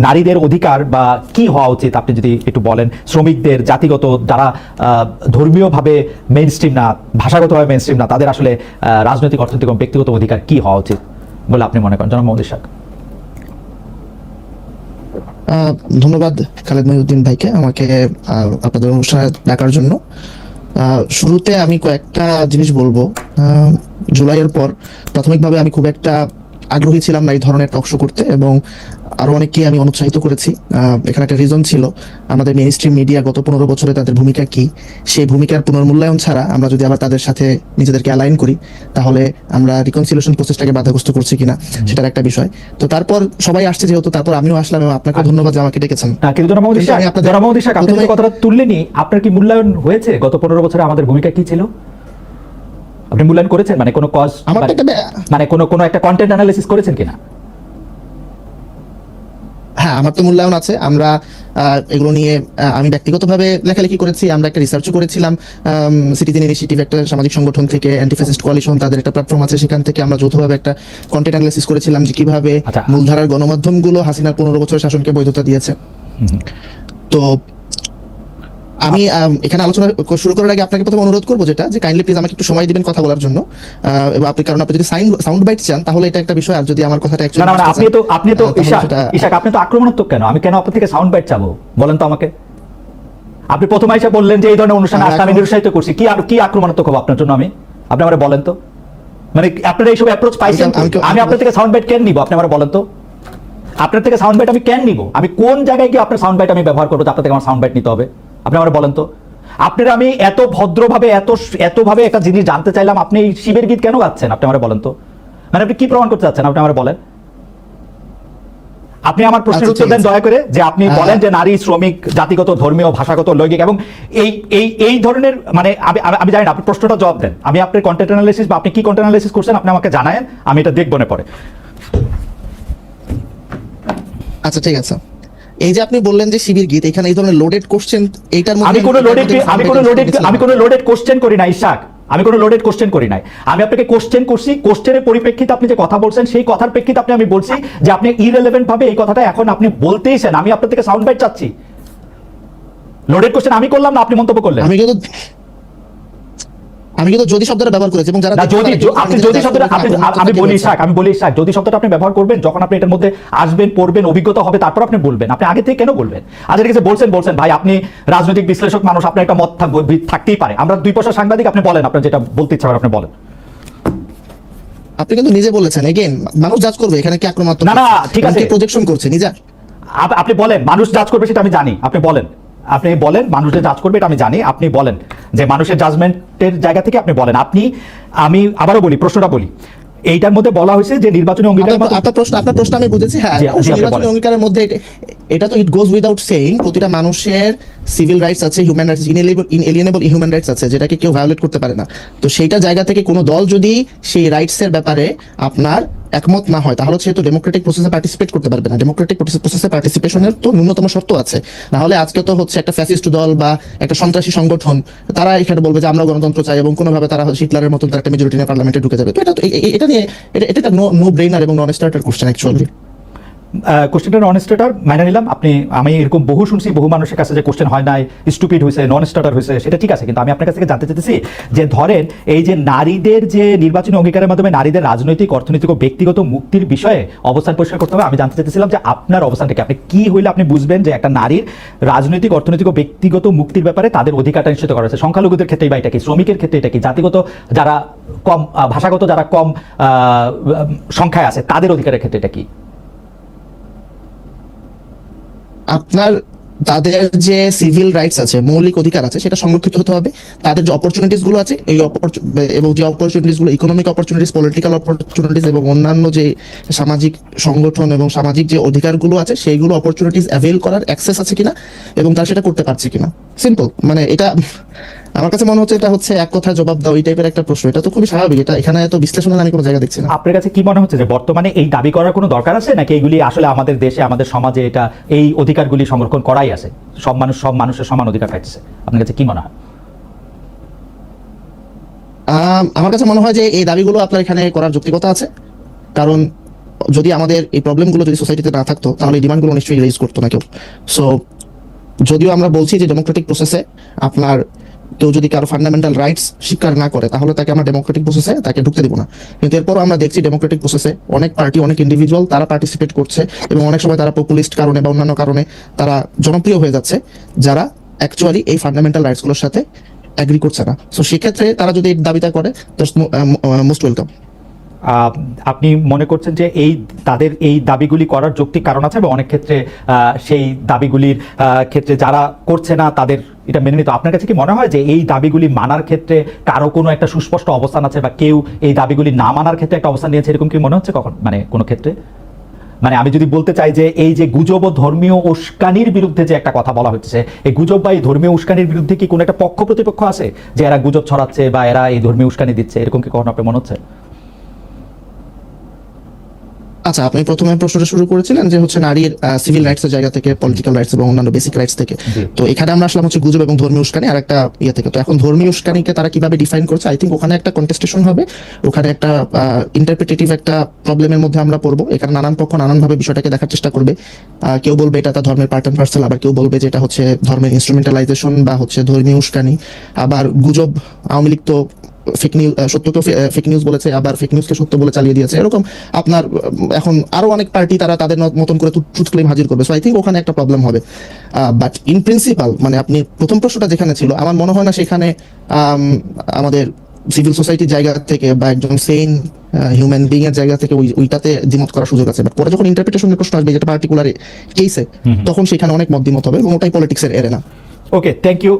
নারীদের অধিকার বা কি হওয়া উচিত আপনি যদি একটু বলেন, শ্রমিকদের জাতিগত যারা ধর্মীয়ভাবে মেইন স্ট্রিম না, ভাষাগতভাবে মেইন স্ট্রিম না, তাদের আসলে রাজনৈতিক, অর্থনৈতিক এবং ব্যক্তিগত অধিকার কি হওয়া উচিত বলে আপনি মনে করেন, জনাব মোহাম্মদ ইশাক? ধন্যবাদ খালেদ মহিউদ্দিন ভাইকে আমাকে আপনাদের অনুষ্ঠানে ডাকার জন্য। শুরুতে আমি কয়েকটা জিনিস বলবো। জুলাইয়ের পর প্রাথমিকভাবে আমি খুব একটা আগ্রহী ছিলাম না এই ধরনের টক শো করতে, এবং আরো অনেককে আমি অনুৎসাহিত করেছি। এখানে একটা রিজন ছিল, আমাদের মেইন স্ট্রিম মিডিয়া গত 15 বছরে তাদের ভূমিকা কি, সেই ভূমিকার পুনর্মূল্যায়ন ছাড়া আমরা যদি আবার তাদের সাথে নিজেদেরকে অ্যালাইন করি, তাহলে আমরা রিকনসিলিয়েশন প্রসেসটাকে বাধাগ্রস্ত করছি কিনা সেটার একটা বিষয়। তো তারপর সবাই আসছে যেহেতু, তারপর আমিও আসলাম এবং আপনাকে ধন্যবাদ যে আমাকে ডেকেছেন। কিন্তু জনাব মোহাম্মদ ইশাক, আপনি যে কথাটা তুললেনই, আপনার কি মূল্যায়ন হয়েছে গত 15 বছরে আমাদের ভূমিকা কি ছিল? আপনি মূল্যায়ন করেছেন, মানে কোনো কজ, মানে কোনো একটা কন্টেন্ট অ্যানালিসিস করেছেন কিনা? হ্যাঁ, আমার তো মূল্যায়ন আছে। আমরা এগুলো নিয়ে আমি ব্যক্তিগতভাবে লেখালেখি করেছি, আমরা একটা রিসার্চও করেছিলাম। সিটিজেন ইনিশিয়েটিভ একটা সামাজিক সংগঠন থেকে, অ্যান্টি ফ্যাসিস্ট কোয়ালিশন, তাদের একটা প্ল্যাটফর্ম আছে, সেখান থেকে আমরা যৌথভাবে একটা কন্টেন্ট অ্যানালিসিস করেছিলাম যে কিভাবে মূলধারার গণমাধ্যমগুলো হাসিনার 15 বছরের শাসনকে বৈধতা দিয়েছে। তো আমি এখানে আলোচনা শুরু করার আগে আপনাকে প্রথমে অনুরোধ করবো যেটা, যে কাইন্ডলি প্লিজ আমাকে একটু সময় দিবেন কথা বলার জন্য। এবং কারণ আপনি যদি সাউন্ড বাইট চান তাহলে এটা একটা বিষয়, আর যদি আমার কথাটা আপনি তো ইশাক, আপনি তো আক্রমণাত্মক কেন? আমি কেন আপনার থেকে সাউন্ড বাইট চাবো বলেন তো আমাকে? আপনি প্রথম এসে বললেন যে এই ধরনের অনুষ্ঠানে আসলে আমি নিরুৎসাহিত করছি, কি আক্রমণাত্মক হবো আপনার জন্য? আপনি আমার বলেন তো, মানে আপনারা এইসব অ্যাপ্রোচ পাইছেন, আমি আপনার থেকে সাউন্ড বাইট কেন নিব? আপনি আমার বলেন তো, আপনার থেকে সাউন্ড বাইট আমি কেন নিব? আমি কোন জায়গায় গিয়ে আপনার সাউন্ড বাইট আমি ব্যবহার করবো আপনার থেকে আমার সাউন্ড বাইট নিতে হবে? আপনি আমার বলেন তো। আপনারা, আমি এত ভদ্রভাবে এতভাবে একটা জিনিস জানতে চাইলাম, আপনি এই শিবের গীত কেন গাচ্ছেন? আপনি আমার বলেন তো, মানে আপনি কি প্রমাণ করতে চাচ্ছেন? আপনি আমার বলেন। আপনি আমার প্রশ্নের উত্তর দেন দয়া করে, যে আপনি বলেন যে নারী, শ্রমিক, জাতিগত, ধর্মীয়, ভাষাগত, লৈঙ্গিক এবং এই ধরনের, মানে আমি জানি না, আপনি প্রশ্নটা জবাব দেন। আমি আপনার কন্টেন্ট অ্যানালিসিস বা আপনি কি কন্টেন্ট অ্যানালিসিস করছেন আপনি আমাকে জানায়েন, আমি এটা দেখব না পরে। আচ্ছা, ঠিক আছে। এই যে আপনি বললেন যে শিবির গীত, এখানে এই ধরনের লোডেড কোশ্চেন, এইটার মধ্যে আমি কোনো লোডেড কোশ্চেন করি না ইশাক, আমি কোনো লোডেড কোশ্চেন করি নাই। আমি আপনাকে কোশ্চেন করছি, কোশ্চেনের পরিপ্রেক্ষিতে আপনি যে কথা বলছেন সেই কথার প্রেক্ষিতে আমি বলছি যে আপনি ইররিলেভেন্ট ভাবে এই কথাটা এখন আপনি বলতেইছেন, আমি আপনার থেকে সাউন্ড বাইট চাচ্ছি। লোডেড কোশ্চেন আমি করলাম না, আপনি মন্তব্য করলেন। আমি কিন্তু যদি শব্দটা ব্যবহার করেছি, এবং যারা যদি শব্দটা আমি বলি ইশাক, যদি শব্দটা আপনি ব্যবহার করবেন যখন আপনি এটার মধ্যে আসবেন, পড়বেন, অভিজ্ঞতা হবে, তারপর আপনি বলবেন। আপনি আগে থেকে কেন বলবেন? আজকে কিছু বলছেন ভাই, আপনি রাজনৈতিক বিশ্লেষক মানুষ, আপনার একটা মত থাকতেই পারে। আমরা 2 পয়সা সাংবাদিক, আপনি বলেন, আপনার যেটা বলতে ইচ্ছা করে আপনি বলেন। আপনি কিন্তু নিজে বলেছেন, এগেইন মানুষ জাজ করবে এখানে কি আক্রমণাত্মক না, ঠিক আছে, প্রজেকশন করছে নিজে। আপনি বলেন মানুষ জাজ করবে, সেটা আমি জানি। আপনি বলেন মানুষ যে জাজ করবে এটা আমি জানি। আপনি বলেন যে মানুষের জাজমেন্টের জায়গা থেকে আপনি বলেন। আমি আবারও বলি, প্রশ্নটা বলি, এইটার মধ্যে বলা হয়েছে যে নির্বাচনী অঙ্গীকার, আপনার প্রশ্ন আমি বুঝেছি। হ্যাঁ, নির্বাচনী অঙ্গীকারের মধ্যে এটা তো ইট গোজ উইদাউট সেইং, প্রতিটা মানুষের সিভিল রাইটস আছে, হিউম্যান রাইটস, ইনএলিয়েনেবল হিউম্যান রাইটস আছে, যেটাকে কেউ ভায়োলেট করতে পারে না। তো সেইটা জায়গা থেকে কোনো দল যদি সেই রাইটস এর ব্যাপারে আপনার একমত না হয়, তাহলে সে তো ডেমোক্রেটিক প্রসেসে পার্টিসিপেট করতে পারবে না। ডেমোক্রেটিক প্রসেসে পার্টিসিপেশনের তো ন্যূনতম শর্ত আছে। না হলে আজকে তো হচ্ছে একটা ফ্যাসিস্ট দল বা একটা সন্ত্রাসী সংগঠন, তারা এখানে বলবে যে আমরা গণতন্ত্র চাই, এবং কোনোভাবে তারা হিটলারের মতন তার একটা মেজরিটি নিয়ে পার্লামেন্টে ঢুকে যাবে। তো এটা নিয়ে এটা নো ব্রেইনার এবং নন স্টার্টার কোশ্চেন অ্যাকচুয়ালি। কোশ্চেনটা নন স্টার্টার মাইনে নিলাম। আমি এরকম বহু শুনছি বহু মানুষের কাছে যে কোশ্চেন হয় নাই, স্টুপিড হয়েছে, নন স্টার্টার হয়েছে, সেটা ঠিক আছে। কিন্তু আমি আপনার কাছ থেকে জানতে চাইতেছি যে ধরেন এই যে নারীদের যে নির্বাচনী অঙ্গীকারের মাধ্যমে নারীদের রাজনৈতিক, অর্থনৈতিক ও ব্যক্তিগত মুক্তির বিষয়ে অবস্থান পরিষ্কার করতে হবে। আমি জানতে চাইতেছিলাম যে আপনার অবস্থানটাকে, আপনি কি হইলে আপনি বুঝবেন যে একটা নারীর রাজনৈতিক, অর্থনৈতিক ও ব্যক্তিগত মুক্তির ব্যাপারে তাদের অধিকারটা নিশ্চিত করা হয়েছে। সংখ্যালঘুদের ক্ষেত্রে বা এটা কি, শ্রমিকের ক্ষেত্রে এটা কি, জাতিগত যারা কম, ভাষাগত যারা কম সংখ্যায় আছে তাদের অধিকারের ক্ষেত্রে এটা কি? আপনার তাদের যে সিভিল রাইটস আছে, মৌলিক অধিকার আছে, সেটা সংরক্ষিত হতে হবে। তাদের যে অপরচুনিটিস গুলো আছে, এই এবং যে অপরচুনিটিস গুলো, ইকোনমিক অপরচুনিটিস, পলিটিক্যাল অপরচুনিটিস এবং অন্যান্য যে সামাজিক সংগঠন এবং সামাজিক যে অধিকারগুলো আছে, সেইগুলো অপরচুনিটিস অ্যাভেল করার অ্যাক্সেস আছে কিনা এবং তারা সেটা করতে পারছে কিনা। সিম্পল, মানে এটা আমার কাছে মনে হচ্ছে এটা হচ্ছে এক কথায় জবাব দাও এই টাইপের একটা প্রশ্ন। এটা তো খুবই স্বাভাবিক, এটা এখানে এত বিশ্লেষণের আমি কোনো জায়গা দেখছি না। আপনার কাছে কি মনে হচ্ছে যে বর্তমানে এই দাবি করার কোনো দরকার আছে, নাকি এগুলি আসলে আমাদের দেশে, আমাদের সমাজে এটা এই অধিকারগুলি সংরক্ষণ করাই আছে, সব মানুষের সমান অধিকার পাইছে? আপনার কাছে কি মনে হয়? আমার কাছে মনে হয় যে এই দাবিগুলো আপনার এখানে করার যৌক্তিকতা আছে, কারণ যদি আমাদের এই প্রবলেমগুলো যদি সোসাইটিতে না থাকতো তাহলে এই ডিমান্ডগুলো নিশ্চয়ই রেজ করতো না কেউ। সো যদিও আমরা বলছি যে ডেমোক্রেটিক প্রসেসে আপনার কেউ যদি কারো ফান্ডামেন্টাল রাইটস স্বীকার না করে তাহলে তাকে আমরা ডেমোক্রেটিক প্রসেসে তাকে ঢুকতে দিব না, কিন্তু এরপরও আমরা দেখছি ডেমোক্রেটিক প্রসেসে অনেক পার্টি, অনেক ইন্ডিভিজুয়াল তারা পার্টিসিপেট করছে এবং অনেক সময় তারা পপুলিস্ট কারণে বা অন্যান্য কারণে তারা জনপ্রিয় হয়ে যাচ্ছে, যারা অ্যাকচুয়ালি এই ফান্ডামেন্টাল রাইটসগুলোর সাথে অ্যাগ্রি করছে না। সো সেক্ষেত্রে তারা যদি এই দাবিটা করে মোস্ট ওয়েলকাম। আপনি মনে করছেন যে তাদের এই দাবিগুলি করার যৌক্তিক কারণ আছে এবং অনেক ক্ষেত্রে সেই দাবিগুলির ক্ষেত্রে যারা করছে না তাদের এটা মেনে নিতে, আপনার কাছে কি মনে হয় যে এই দাবিগুলি মানার ক্ষেত্রে কারো কোনো একটা সুস্পষ্ট অবস্থান আছে বা কেউ এই দাবিগুলি না মানার ক্ষেত্রে একটা অবস্থান নিয়েছে, এরকম কি মনে হচ্ছে কখন, মানে কোনো ক্ষেত্রে? মানে আমি যদি বলতে চাই যে এই যে গুজব ও ধর্মীয় উস্কানির বিরুদ্ধে যে একটা কথা বলা হচ্ছে, এই গুজব বা এই ধর্মীয় উস্কানির বিরুদ্ধে কি কোনো একটা পক্ষ প্রতিপক্ষ আছে যে এরা গুজব ছড়াচ্ছে বা এরা এই ধর্মীয় উস্কানি দিচ্ছে, এরকম কি কখনো আপনার মনে হচ্ছে? আচ্ছা, আপনি প্রথমে প্রশ্নটা শুরু করেছিলেন যে হচ্ছে নারীর সিভিল রাইটসের জায়গা থেকে, পলিটিক্যাল রাইটস এবং অন্যান্য বেসিক রাইটস থেকে। তো এখানে আমরা আসলাম হচ্ছে গুজব এবং ধর্মীয় উস্কানি আর একটা ইয়ে থেকে। তো এখন ধর্মীয় উস্কানিকে তারা কিভাবে ডিফাইন করছে, আই থিঙ্ক ওখানে একটা কন্টেস্টেশন হবে, ওখানে একটা ইন্টারপ্রিটেটিভ একটা প্রবলেমের মধ্যে আমরা পড়বো। এখানে নানান পক্ষ নানানভাবে বিষয়টাকে দেখার চেষ্টা করবে। কেউ বলবে এটা তার ধর্মের পার্ট অ্যান্ড পার্সেল, আবার কেউ বলবে যে এটা হচ্ছে ধর্মের ইনস্ট্রুমেন্টালাইজেশন বা হচ্ছে ধর্মীয় উস্কানি। আবার গুজব, আওয়ামী লীগ তো ফেক নিউজ, সত্যকে ফেক নিউজ বলেছে, আবার ফেক নিউজকে সত্য বলে চালিয়ে দিয়েছে। এরকম আপনার এখন আরো অনেক পার্টি তারা তাদের মতন করে ট্রুথ ক্লেম হাজির করবে। সো আই থিঙ্ক ওখানে একটা প্রবলেম হবে। বাট ইন প্রিন্সিপাল, মানে আপনি প্রথম প্রশ্নটা যেখানে ছিল, আমার মনে হয় না সেখানে আমাদের সিভিল সোসাইটির জায়গা থেকে বা একজন সেইন হিউম্যান বিং এর জায়গা থেকে ওইটাতে দ্বিমত করার সুযোগ আছে। বাট পরে যখন ইন্টারপ্রিটেশনের প্রশ্ন আসবে, যেটা পার্টিকুলার কেসে, তখন সেখানে অনেক মত দ্বিমত হবে এবং ওটাই পলিটিক্সের এরেনা। Okay, thank you.